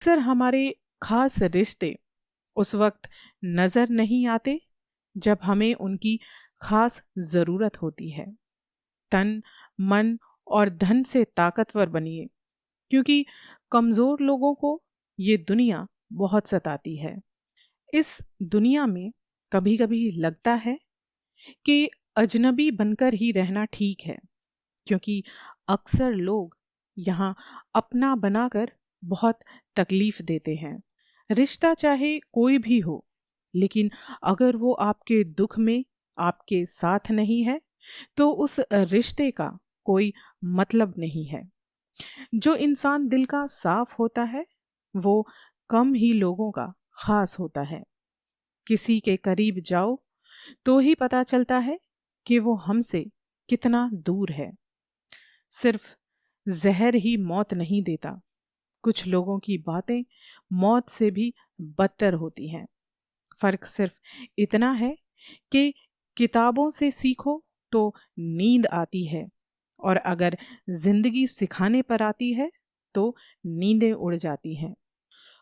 अक्सर हमारे खास रिश्ते उस वक्त नजर नहीं आते जब हमें उनकी खास जरूरत होती है। तन, मन और धन से ताकतवर बनिए, क्योंकि कमजोर लोगों को ये दुनिया बहुत सताती है। इस दुनिया में कभी कभी लगता है कि अजनबी बनकर ही रहना ठीक है, क्योंकि अक्सर लोग यहाँ अपना बनाकर बहुत तकलीफ देते हैं। रिश्ता चाहे कोई भी हो, लेकिन अगर वो आपके दुख में आपके साथ नहीं है, तो उस रिश्ते का कोई मतलब नहीं है। जो इंसान दिल का साफ होता है, वो कम ही लोगों का खास होता है। किसी के करीब जाओ तो ही पता चलता है कि वो हमसे कितना दूर है। सिर्फ जहर ही मौत नहीं देता, कुछ लोगों की बातें मौत से भी बदतर होती हैं। फर्क सिर्फ इतना है कि किताबों से सीखो तो नींद आती है, और अगर जिंदगी सिखाने पर आती है तो नींदें उड़ जाती हैं।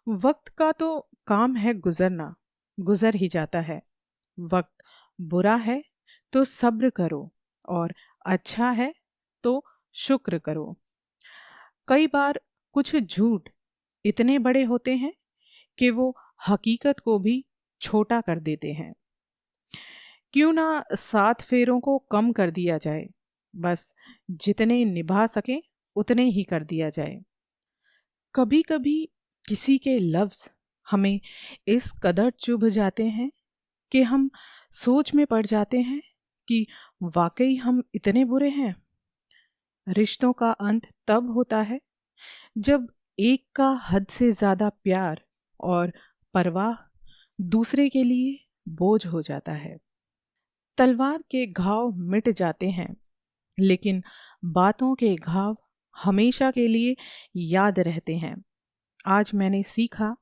वक्त का तो काम है गुजरना, गुजर ही जाता है। वक्त बुरा है तो सब्र करो, और अच्छा है तो शुक्र करो। कई बार कुछ झूठ इतने बड़े होते हैं कि वो हकीकत को भी छोटा कर देते हैं। क्यों ना 7 फेरों को कम कर दिया जाए, बस जितने निभा सके उतने ही कर दिया जाए। कभी कभी किसी के लफ्ज हमें इस कदर चुभ जाते हैं कि हम सोच में पड़ जाते हैं कि वाकई हम इतने बुरे हैं। रिश्तों का अंत तब होता है जब एक का हद से ज्यादा प्यार और परवाह दूसरे के लिए बोझ हो जाता है। तलवार के घाव मिट जाते हैं, लेकिन बातों के घाव हमेशा के लिए याद रहते हैं। आज मैंने सीखा,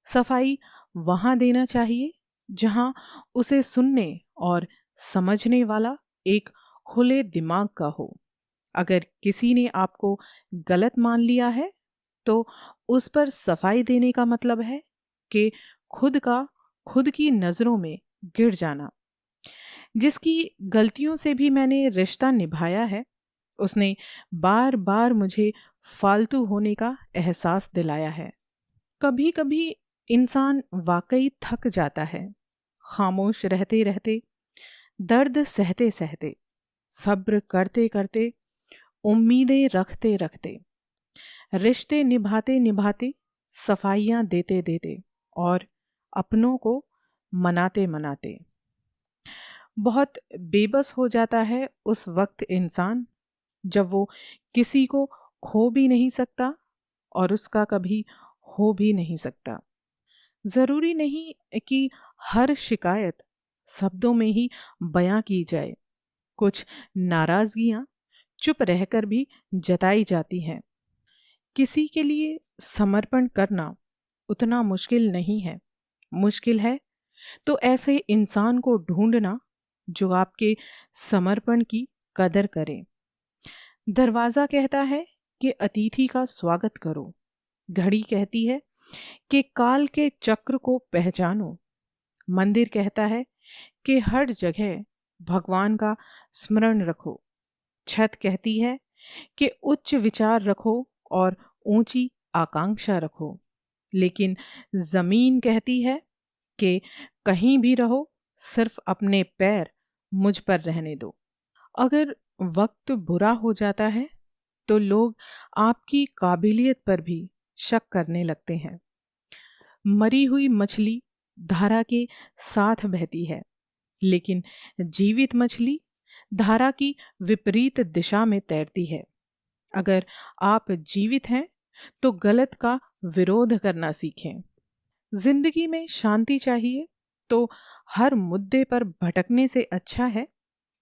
सफाई वहां देना चाहिए जहां उसे सुनने और समझने वाला एक खुले दिमाग का हो। अगर किसी ने आपको गलत मान लिया है, तो उस पर सफाई देने का मतलब है कि खुद का खुद की नजरों में गिर जाना। जिसकी गलतियों से भी मैंने रिश्ता निभाया है, उसने बार बार मुझे फालतू होने का एहसास दिलाया है। कभी कभी इंसान वाकई थक जाता है, खामोश रहते रहते, दर्द सहते सहते, सब्र करते करते, उम्मीदें रखते रखते, रिश्ते निभाते निभाते, सफाइयां देते देते, और अपनों को मनाते मनाते। बहुत बेबस हो जाता है उस वक्त इंसान, जब वो किसी को खो भी नहीं सकता और उसका कभी हो भी नहीं सकता। जरूरी नहीं कि हर शिकायत शब्दों में ही बयां की जाए। कुछ नाराजगियां चुप रहकर भी जताई जाती हैं। किसी के लिए समर्पण करना उतना मुश्किल नहीं है। मुश्किल है तो ऐसे इंसान को ढूंढना जो आपके समर्पण की कदर करे। दरवाजा कहता है कि अतिथि का स्वागत करो। घड़ी कहती है कि काल के चक्र को पहचानो। मंदिर कहता है कि हर जगह भगवान का स्मरण रखो। छत कहती है कि उच्च विचार रखो और ऊंची आकांक्षा रखो। लेकिन जमीन कहती है कि कहीं भी रहो, सिर्फ अपने पैर मुझ पर रहने दो। अगर वक्त बुरा हो जाता है, तो लोग आपकी काबिलियत पर भी शक करने लगते हैं। मरी हुई मछली धारा के साथ बहती है, लेकिन जीवित मछली धारा की विपरीत दिशा में तैरती है। अगर आप जीवित हैं, तो गलत का विरोध करना सीखें। जिंदगी में शांति चाहिए तो हर मुद्दे पर भटकने से अच्छा है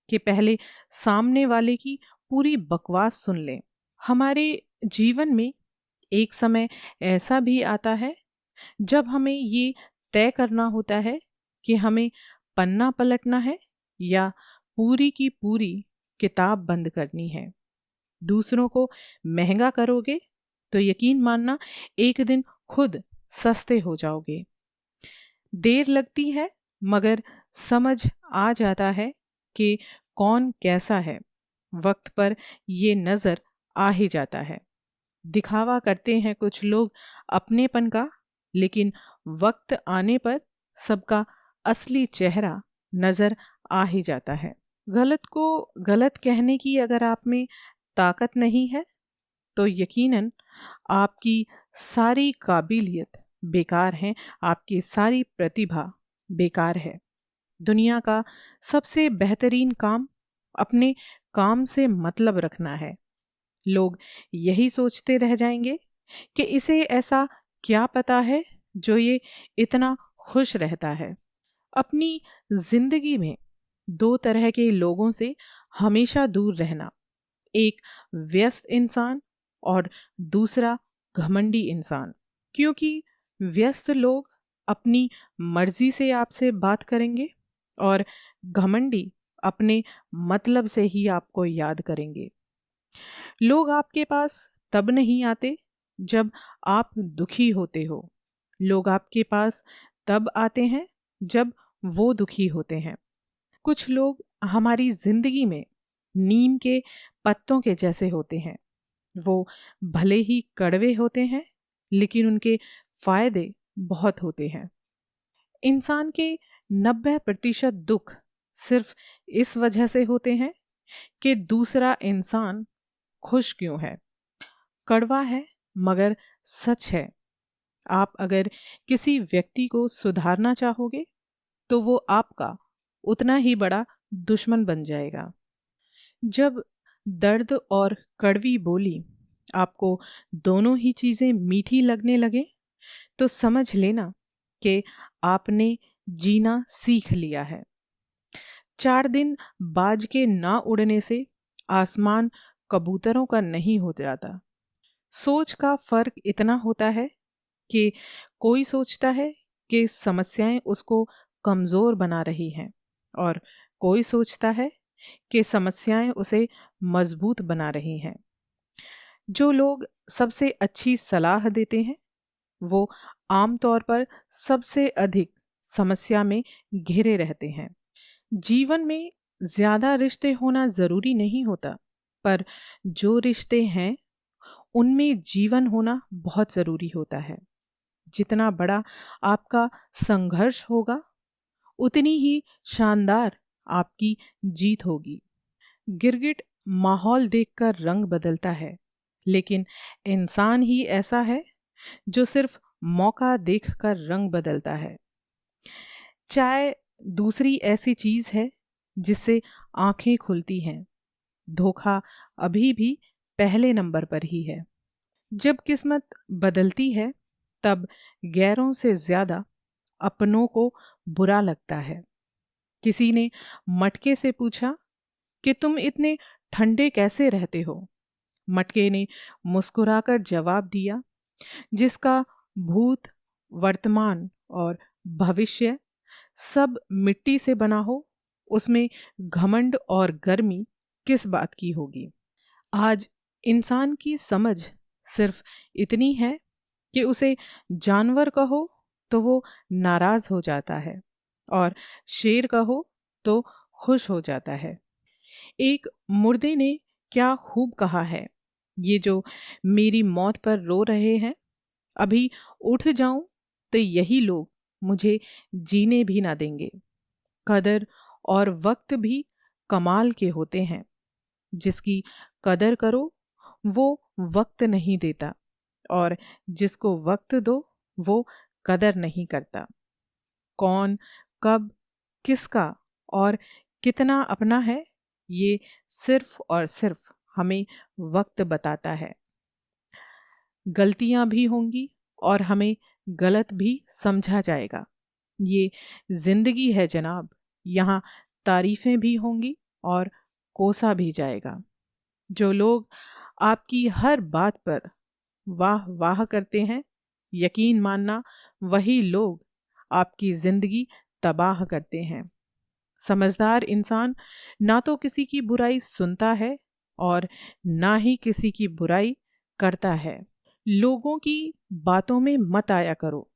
कि पहले सामने वाले की पूरी बकवास सुन लें। हमारे जीवन में एक समय ऐसा भी आता है जब हमें ये तय करना होता है कि हमें पन्ना पलटना है या पूरी की पूरी किताब बंद करनी है। दूसरों को महंगा करोगे तो यकीन मानना एक दिन खुद सस्ते हो जाओगे। देर लगती है मगर समझ आ जाता है कि कौन कैसा है। वक्त पर ये नजर आ ही जाता है। दिखावा करते हैं कुछ लोग अपनेपन का, लेकिन वक्त आने पर सबका असली चेहरा नजर आ ही जाता है। गलत को गलत कहने की अगर आप में ताकत नहीं है तो यकीनन आपकी सारी काबिलियत बेकार है, आपकी सारी प्रतिभा बेकार है। दुनिया का सबसे बेहतरीन काम अपने काम से मतलब रखना है। लोग यही सोचते रह जाएंगे कि इसे ऐसा क्या पता है जो ये इतना खुश रहता है। अपनी जिंदगी में दो तरह के लोगों से हमेशा दूर रहना, एक व्यस्त इंसान और दूसरा घमंडी इंसान। क्योंकि व्यस्त लोग अपनी मर्जी से आपसे बात करेंगे और घमंडी अपने मतलब से ही आपको याद करेंगे। लोग आपके पास तब नहीं आते जब आप दुखी होते हो। लोग आपके पास तब आते हैं जब वो दुखी होते हैं। कुछ लोग हमारी जिंदगी में नीम के पत्तों के जैसे होते हैं। वो भले ही कड़वे होते हैं लेकिन उनके फायदे बहुत होते हैं। इंसान के 90% दुख सिर्फ इस वजह से होते हैं कि दूसरा इंसान खुश क्यों है। कड़वा है मगर सच है। आप अगर किसी व्यक्ति को सुधारना चाहोगे तो वो आपका उतना ही बड़ा दुश्मन बन जाएगा। जब दर्द और कड़वी बोली आपको दोनों ही चीजें मीठी लगने लगे तो समझ लेना कि आपने जीना सीख लिया है। 4 दिन बाज के ना उड़ने से आसमान कबूतरों का नहीं हो जाता। सोच का फर्क इतना होता है कि कोई सोचता है कि समस्याएं उसको कमजोर बना रही हैं और कोई सोचता है कि समस्याएं उसे मजबूत बना रही हैं। जो लोग सबसे अच्छी सलाह देते हैं वो आमतौर पर सबसे अधिक समस्या में घिरे रहते हैं। जीवन में ज्यादा रिश्ते होना जरूरी नहीं होता, पर जो रिश्ते हैं उनमें जीवन होना बहुत जरूरी होता है। जितना बड़ा आपका संघर्ष होगा उतनी ही शानदार आपकी जीत होगी। गिरगिट माहौल देखकर रंग बदलता है, लेकिन इंसान ही ऐसा है जो सिर्फ मौका देखकर रंग बदलता है। चाय दूसरी ऐसी चीज है जिससे आंखें खुलती हैं। धोखा अभी भी पहले नंबर पर ही है। जब किस्मत बदलती है तब गैरों से ज्यादा अपनों को बुरा लगता है। किसी ने मटके से पूछा कि तुम इतने ठंडे कैसे रहते हो। मटके ने मुस्कुराकर जवाब दिया, जिसका भूत, वर्तमान और भविष्य सब मिट्टी से बना हो, उसमें घमंड और गर्मी किस बात की होगी। आज इंसान की समझ सिर्फ इतनी है कि उसे जानवर कहो तो वो नाराज हो जाता है और शेर कहो तो खुश हो जाता है। एक मुर्दे ने क्या खूब कहा है, ये जो मेरी मौत पर रो रहे हैं, अभी उठ जाऊं तो यही लोग मुझे जीने भी ना देंगे। कदर और वक्त भी कमाल के होते हैं। जिसकी कदर करो वो वक्त नहीं देता और जिसको वक्त दो वो कदर नहीं करता। कौन कब किसका और कितना अपना है, ये सिर्फ और सिर्फ हमें वक्त बताता है। गलतियां भी होंगी और हमें गलत भी समझा जाएगा। ये जिंदगी है जनाब, यहाँ तारीफें भी होंगी और कोसा भी जाएगा। जो लोग आपकी हर बात पर वाह वाह करते हैं, यकीन मानना वही लोग आपकी जिंदगी तबाह करते हैं। समझदार इंसान ना तो किसी की बुराई सुनता है और ना ही किसी की बुराई करता है। लोगों की बातों में मत आया करो,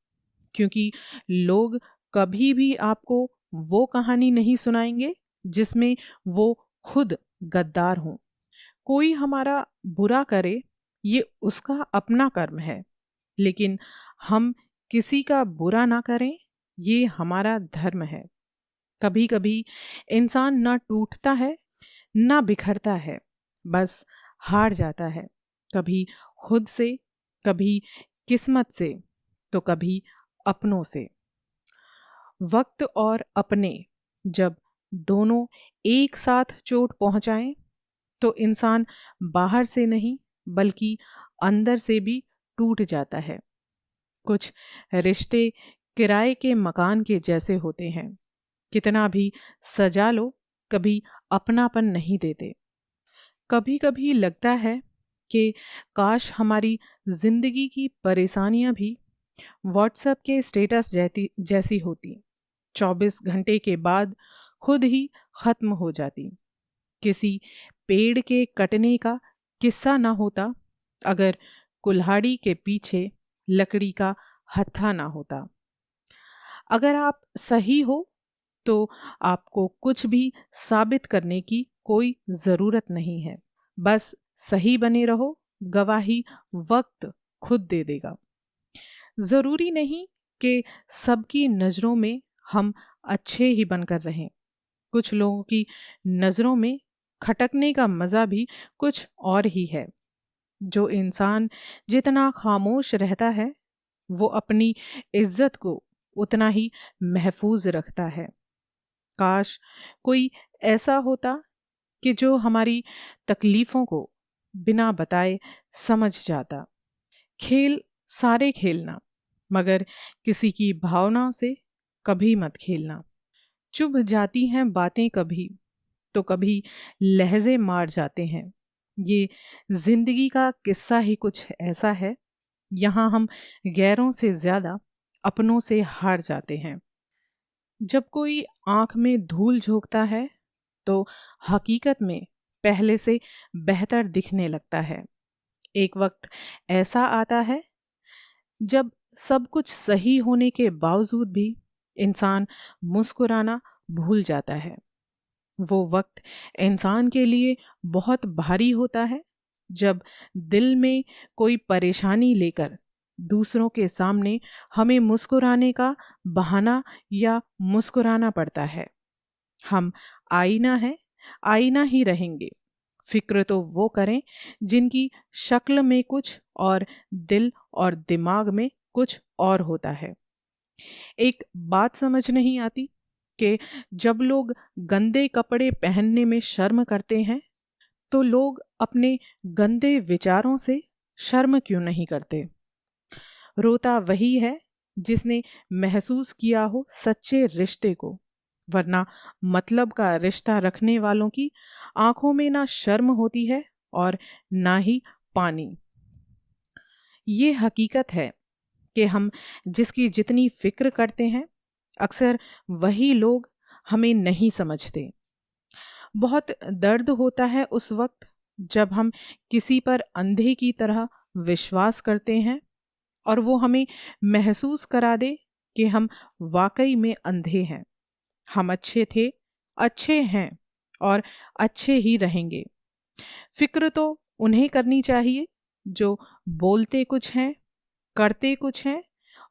क्योंकि लोग कभी भी आपको वो कहानी नहीं सुनाएंगे जिसमें वो खुद गद्दार हों। कोई हमारा बुरा करे, ये उसका अपना कर्म है, लेकिन हम किसी का बुरा ना करें, ये हमारा धर्म है। कभी कभी इंसान ना टूटता है ना बिखरता है, बस हार जाता है। कभी खुद से, कभी किस्मत से, तो कभी अपनों से। वक्त और अपने जब दोनों एक साथ चोट पहुंचाएं, तो इंसान बाहर से नहीं बल्कि अंदर से भी टूट जाता है। कुछ रिश्ते किराए के मकान के जैसे होते हैं, कितना भी सजा लो, कभी अपनापन नहीं देते। कभी कभी लगता है कि काश हमारी जिंदगी की परेशानियां भी व्हाट्सएप के स्टेटस जैसी होती, 24 घंटे के बाद खुद ही खत्म हो जाती। किसी पेड़ के कटने का किस्सा ना होता अगर कुल्हाड़ी के पीछे लकड़ी का हत्था ना होता। अगर आप सही हो तो आपको कुछ भी साबित करने की कोई जरूरत नहीं है। बस सही बने रहो, गवाही वक्त खुद दे देगा। जरूरी नहीं कि सबकी नजरों में हम अच्छे ही बनकर रहें। कुछ लोगों की नजरों में खटकने का मजा भी कुछ और ही है। जो इंसान जितना खामोश रहता है, वो अपनी इज्जत को उतना ही महफूज रखता है। काश कोई ऐसा होता कि जो हमारी तकलीफों को बिना बताए समझ जाता। खेल सारे खेलना, मगर किसी की भावना से कभी मत खेलना। चुभ जाती हैं बातें कभी, तो कभी लहजे मार जाते हैं। ये जिंदगी का किस्सा ही कुछ ऐसा है। यहाँ हम गैरों से ज्यादा अपनों से हार जाते हैं। जब कोई आंख में धूल झोंकता है, तो हकीकत में पहले से बेहतर दिखने लगता है। एक वक्त ऐसा आता है जब सब कुछ सही होने के बावजूद भी इंसान मुस्कुराना भूल जाता है। वो वक्त इंसान के लिए बहुत भारी होता है जब दिल में कोई परेशानी लेकर दूसरों के सामने हमें मुस्कुराने का बहाना या मुस्कुराना पड़ता है। हम आईना है, आईना ही रहेंगे। फिक्र तो वो करें जिनकी शक्ल में कुछ और दिल और दिमाग में कुछ और होता है। एक बात समझ नहीं आती कि जब लोग गंदे कपड़े पहनने में शर्म करते हैं, तो लोग अपने गंदे विचारों से शर्म क्यों नहीं करते। रोता वही है जिसने महसूस किया हो सच्चे रिश्ते को, वरना मतलब का रिश्ता रखने वालों की आंखों में ना शर्म होती है और ना ही पानी। ये हकीकत है कि हम जिसकी जितनी फिक्र करते हैं, अक्सर वही लोग हमें नहीं समझते। बहुत दर्द होता है उस वक्त जब हम किसी पर अंधे की तरह विश्वास करते हैं और वो हमें महसूस करा दे कि हम वाकई में अंधे हैं। हम अच्छे थे, अच्छे हैं और अच्छे ही रहेंगे। फिक्र तो उन्हें करनी चाहिए जो बोलते कुछ हैं, करते कुछ हैं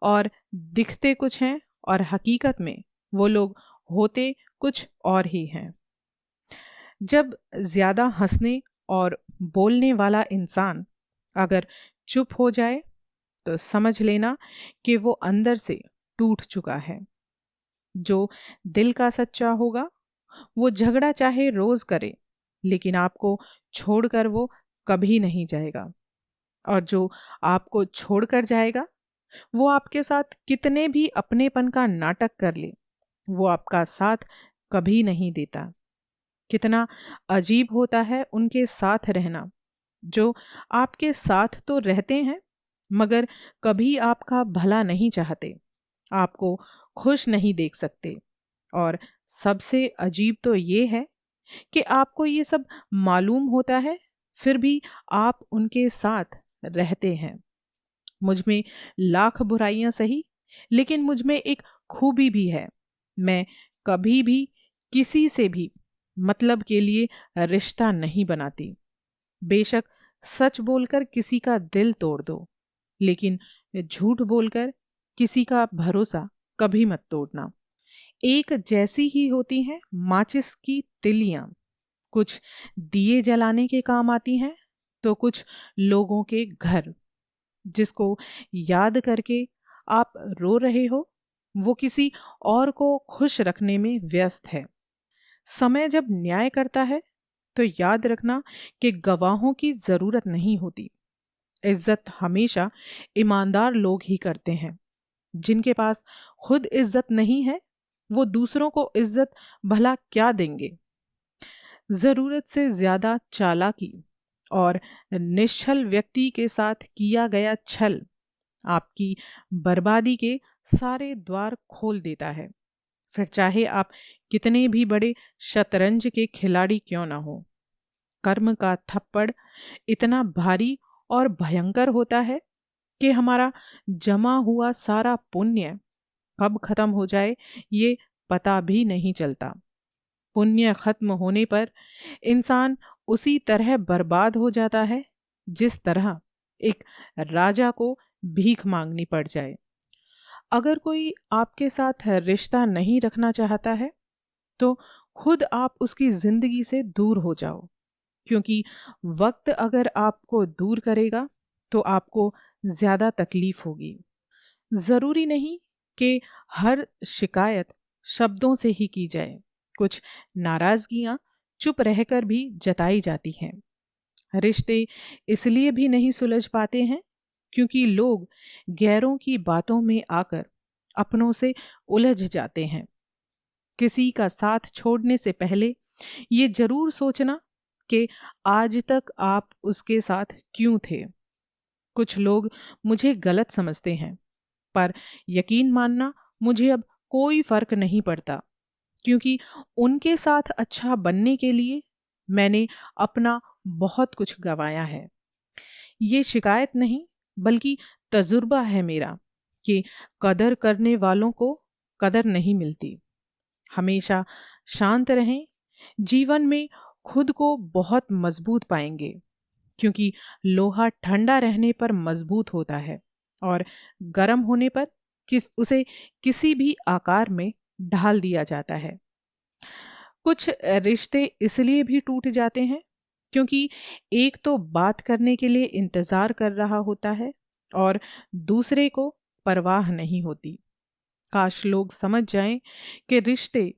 और दिखते कुछ हैं, और हकीकत में वो लोग होते कुछ और ही हैं। जब ज्यादा हंसने और बोलने वाला इंसान अगर चुप हो जाए, तो समझ लेना कि वो अंदर से टूट चुका है। जो दिल का सच्चा होगा, वो झगड़ा चाहे रोज करे, लेकिन आपको छोड़कर वो कभी नहीं जाएगा। और जो आपको छोड़कर जाएगा, वो आपके साथ कितने भी अपनेपन का नाटक कर ले, वो आपका साथ कभी नहीं देता। कितना अजीब होता है उनके साथ रहना, जो आपके साथ तो रहते हैं मगर कभी आपका भला नहीं चाहते, आपको खुश नहीं देख सकते। और सबसे अजीब तो ये है कि आपको ये सब मालूम होता है, फिर भी आप उनके साथ रहते हैं। मुझ में लाख बुराइयां सही, लेकिन मुझ में एक खूबी भी है। मैं कभी भी किसी से भी मतलब के लिए रिश्ता नहीं बनाती। बेशक सच बोलकर किसी का दिल तोड़ दो, लेकिन झूठ बोलकर किसी का भरोसा कभी मत तोड़ना। एक जैसी ही होती हैं माचिस की तिलियां, कुछ दिए जलाने के काम आती हैं तो कुछ लोगों के घर। जिसको याद करके आप रो रहे हो, वो किसी और को खुश रखने में व्यस्त है। समय जब न्याय करता है तो याद रखना कि गवाहों की जरूरत नहीं होती। इज्जत हमेशा ईमानदार लोग ही करते हैं। जिनके पास खुद इज्जत नहीं है, वो दूसरों को इज्जत भला क्या देंगे। जरूरत से ज्यादा चालाकी और निश्छल व्यक्ति के साथ किया गया छल आपकी बर्बादी के सारे द्वार खोल देता है। फिर चाहे आप कितने भी बड़े शतरंज के खिलाड़ी क्यों ना हो। कर्म का थप्पड़ इतना भारी और भयंकर होता है कि हमारा जमा हुआ सारा पुण्य कब खत्म हो जाए ये पता भी नहीं चलता। पुण्य खत्म होने पर इंसान उसी तरह बर्बाद हो जाता है जिस तरह एक राजा को भीख मांगनी पड़ जाए। अगर कोई आपके साथ रिश्ता नहीं रखना चाहता है तो खुद आप उसकी जिंदगी से दूर हो जाओ, क्योंकि वक्त अगर आपको दूर करेगा तो आपको ज्यादा तकलीफ होगी। जरूरी नहीं कि हर शिकायत शब्दों से ही की जाए। कुछ नाराजगियां चुप रहकर भी जताई जाती हैं। रिश्ते इसलिए भी नहीं सुलझ पाते हैं क्योंकि लोग गैरों की बातों में आकर अपनों से उलझ जाते हैं। किसी का साथ छोड़ने से पहले ये जरूर सोचना कि आज तक आप उसके साथ क्यों थे। कुछ लोग मुझे गलत समझते हैं, पर यकीन मानना मुझे अब कोई फर्क नहीं पड़ता, क्योंकि उनके साथ अच्छा बनने के लिए मैंने अपना बहुत कुछ गंवाया है। ये शिकायत नहीं बल्कि तजुर्बा है मेरा कि कदर करने वालों को कदर नहीं मिलती। हमेशा शांत रहें। जीवन में खुद को बहुत मजबूत पाएंगे, क्योंकि लोहा ठंडा रहने पर मजबूत होता है और गर्म होने पर उसे किसी भी आकार में ढाल दिया जाता है। कुछ रिश्ते इसलिए भी टूट जाते हैं क्योंकि एक तो बात करने के लिए इंतजार कर रहा होता है और दूसरे को परवाह नहीं होती। काश लोग समझ जाएं कि रिश्ते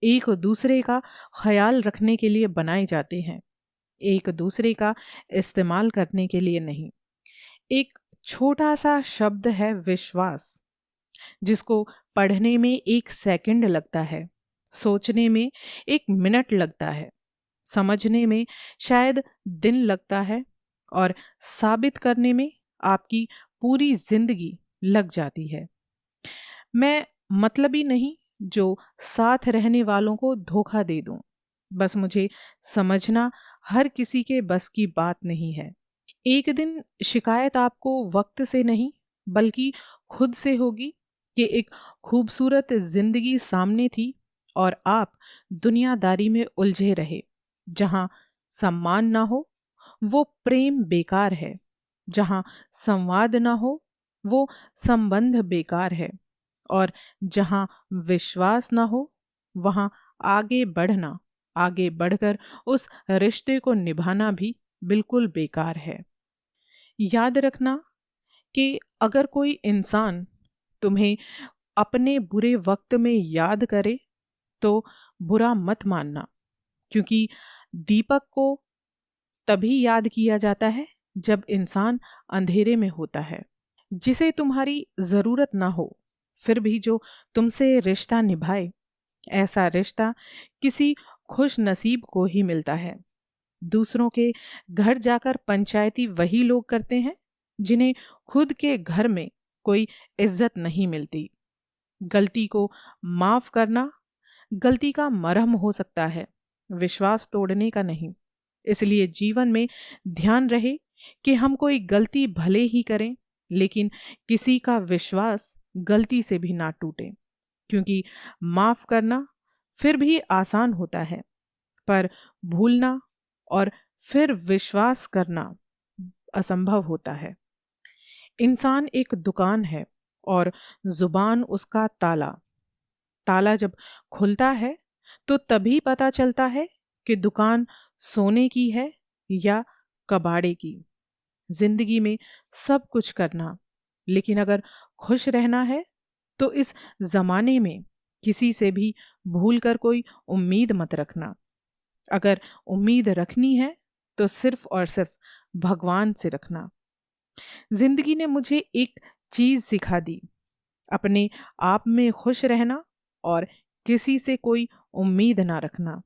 एक दूसरे का ख्याल रखने के लिए बनाए जाते हैं, एक दूसरे का इस्तेमाल करने के लिए नहीं। एक छोटा सा शब्द है विश्वास, जिसको पढ़ने में 1 सेकंड लगता है, सोचने में 1 मिनट लगता है, समझने में शायद दिन लगता है और साबित करने में आपकी पूरी जिंदगी लग जाती है। मैं मतलबी नहीं जो साथ रहने वालों को धोखा दे दूं। बस मुझे समझना हर किसी के बस की बात नहीं है। एक दिन शिकायत आपको वक्त से नहीं बल्कि खुद से होगी कि एक खूबसूरत जिंदगी सामने थी और आप दुनियादारी में उलझे रहे। जहां सम्मान ना हो वो प्रेम बेकार है, जहां संवाद ना हो वो संबंध बेकार है, और जहां विश्वास ना हो वहां आगे बढ़कर उस रिश्ते को निभाना भी बिल्कुल बेकार है। याद रखना कि अगर कोई इंसान तुम्हें अपने बुरे वक्त में याद करे तो बुरा मत मानना, क्योंकि दीपक को तभी याद किया जाता है जब इंसान अंधेरे में होता है। जिसे तुम्हारी जरूरत ना हो फिर भी जो तुमसे रिश्ता निभाए, ऐसा रिश्ता किसी खुश नसीब को ही मिलता है। दूसरों के घर जाकर पंचायती वही लोग करते हैं जिन्हें खुद के घर में कोई इज्जत नहीं मिलती। गलती को माफ करना गलती का मरहम हो सकता है, विश्वास तोड़ने का नहीं। इसलिए जीवन में ध्यान रहे कि हम कोई गलती भले ही करें, लेकिन किसी का विश्वास गलती से भी ना टूटे, क्योंकि माफ करना फिर भी आसान होता है, पर भूलना और फिर विश्वास करना असंभव होता है। इंसान एक दुकान है और जुबान उसका ताला। ताला जब खुलता है तो तभी पता चलता है कि दुकान सोने की है या कबाड़े की। जिंदगी में सब कुछ करना, लेकिन अगर खुश रहना है तो इस जमाने में किसी से भी भूल कर कोई उम्मीद मत रखना। अगर उम्मीद रखनी है तो सिर्फ और सिर्फ भगवान से रखना। जिंदगी ने मुझे एक चीज सिखा दी, अपने आप में खुश रहना और किसी से कोई उम्मीद ना रखना।